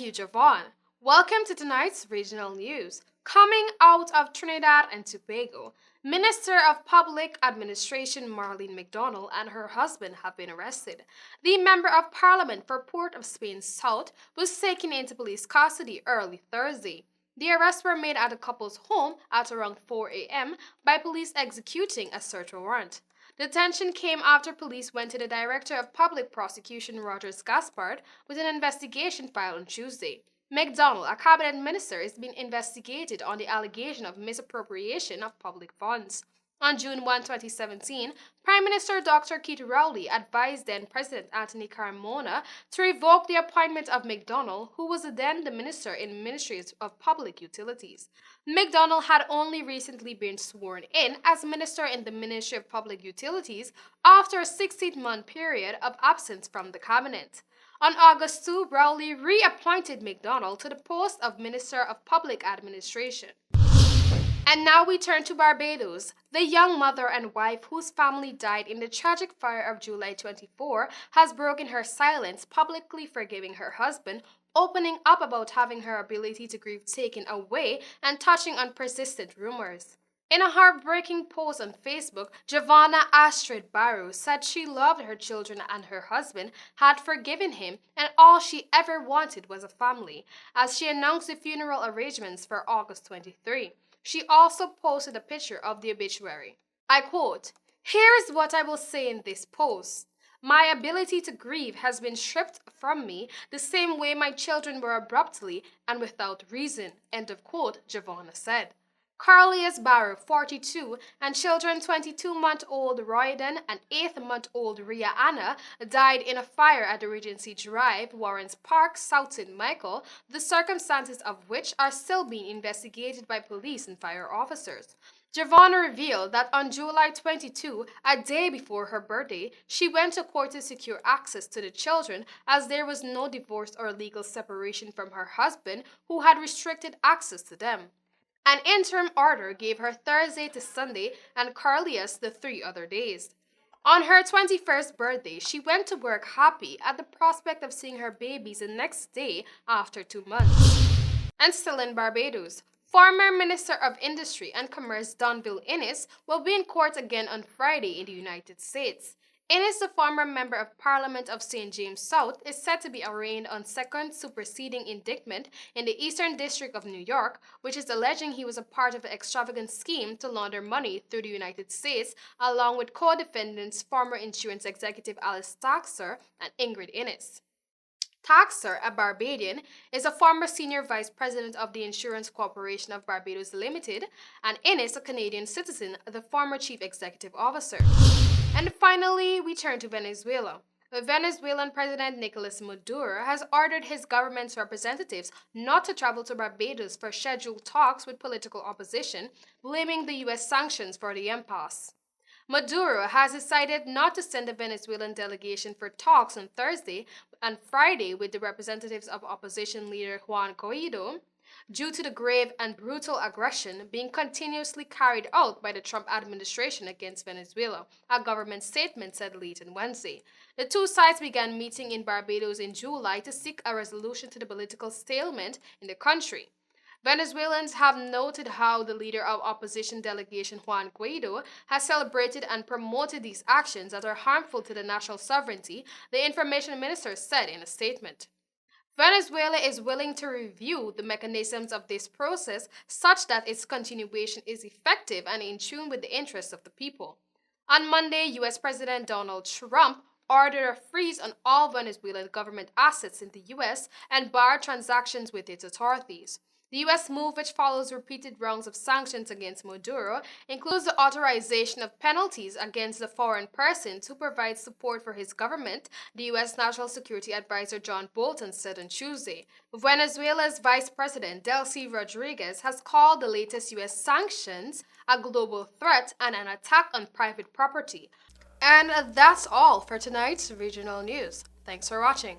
you, Javon. Welcome to tonight's regional news. Coming out of Trinidad and Tobago, Minister of Public Administration Marlene McDonald and her husband have been arrested. The Member of Parliament for Port of Spain South was taken into police custody early Thursday. The arrests were made at the couple's home at around 4 a.m. by police executing a search warrant. The detention came after police went to the Director of Public Prosecution Rogers Gaspard with an investigation filed on Tuesday. McDonald, a cabinet minister, is being investigated on the allegation of misappropriation of public funds. On June 1, 2017, Prime Minister Dr. Keith Rowley advised then President Anthony Carmona to revoke the appointment of McDonald, who was then the minister in Ministries of Public Utilities. McDonald had only recently been sworn in as minister in the Ministry of Public Utilities after a 16-month period of absence from the cabinet. On August 2, Rowley reappointed McDonald to the post of Minister of Public Administration. And now we turn to Barbados. The young mother and wife whose family died in the tragic fire of July 24 has broken her silence, publicly forgiving her husband, opening up about having her ability to grieve taken away, and touching on persistent rumors. In a heartbreaking post on Facebook, Giovanna Astrid Barrow said she loved her children and her husband, had forgiven him, and all she ever wanted was a family, as she announced the funeral arrangements for August 23. She also posted a picture of the obituary. I quote, "Here is what I will say in this post. My ability to grieve has been stripped from me the same way my children were abruptly and without reason," end of quote, Giovanna said. Carlias Barrow, 42, and children 22-month-old Royden and 8-month-old Ria Anna died in a fire at the Regency Drive, Warrens Park, South St. Michael, the circumstances of which are still being investigated by police and fire officers. Giovanna revealed that on July 22, a day before her birthday, she went to court to secure access to the children as there was no divorce or legal separation from her husband, who had restricted access to them. An interim order gave her Thursday to Sunday and Carlias the 3 other days. On her 21st birthday, she went to work happy at the prospect of seeing her babies the next day after 2 months. And still in Barbados, former Minister of Industry and Commerce Donville Innes will be in court again on Friday in the United States. Innes, the former Member of Parliament of St. James South, is set to be arraigned on second superseding indictment in the Eastern District of New York, which is alleging he was a part of an extravagant scheme to launder money through the United States, along with co-defendants former insurance executive Alice Taxer and Ingrid Innes. Taxer, a Barbadian, is a former senior vice president of the Insurance Corporation of Barbados Limited, and Innes, a Canadian citizen, the former chief executive officer. And finally, we turn to Venezuela. The Venezuelan President Nicolas Maduro has ordered his government's representatives not to travel to Barbados for scheduled talks with political opposition, blaming the U.S. sanctions for the impasse. Maduro has decided not to send a Venezuelan delegation for talks on Thursday and Friday with the representatives of opposition leader Juan Guaido, due to the grave and brutal aggression being continuously carried out by the Trump administration against Venezuela, a government statement said late on Wednesday. The two sides began meeting in Barbados in July to seek a resolution to the political stalemate in the country. Venezuelans have noted how the leader of opposition delegation Juan Guaido has celebrated and promoted these actions that are harmful to the national sovereignty, the information minister said in a statement. Venezuela is willing to review the mechanisms of this process such that its continuation is effective and in tune with the interests of the people. On Monday, U.S. President Donald Trump ordered a freeze on all Venezuelan government assets in the U.S. and barred transactions with its authorities. The U.S. move, which follows repeated rounds of sanctions against Maduro, includes the authorization of penalties against the foreign persons who provide support for his government, the U.S. National Security Advisor John Bolton said on Tuesday. Venezuela's Vice President Delcy Rodriguez has called the latest U.S. sanctions a global threat and an attack on private property. And that's all for tonight's regional news. Thanks for watching.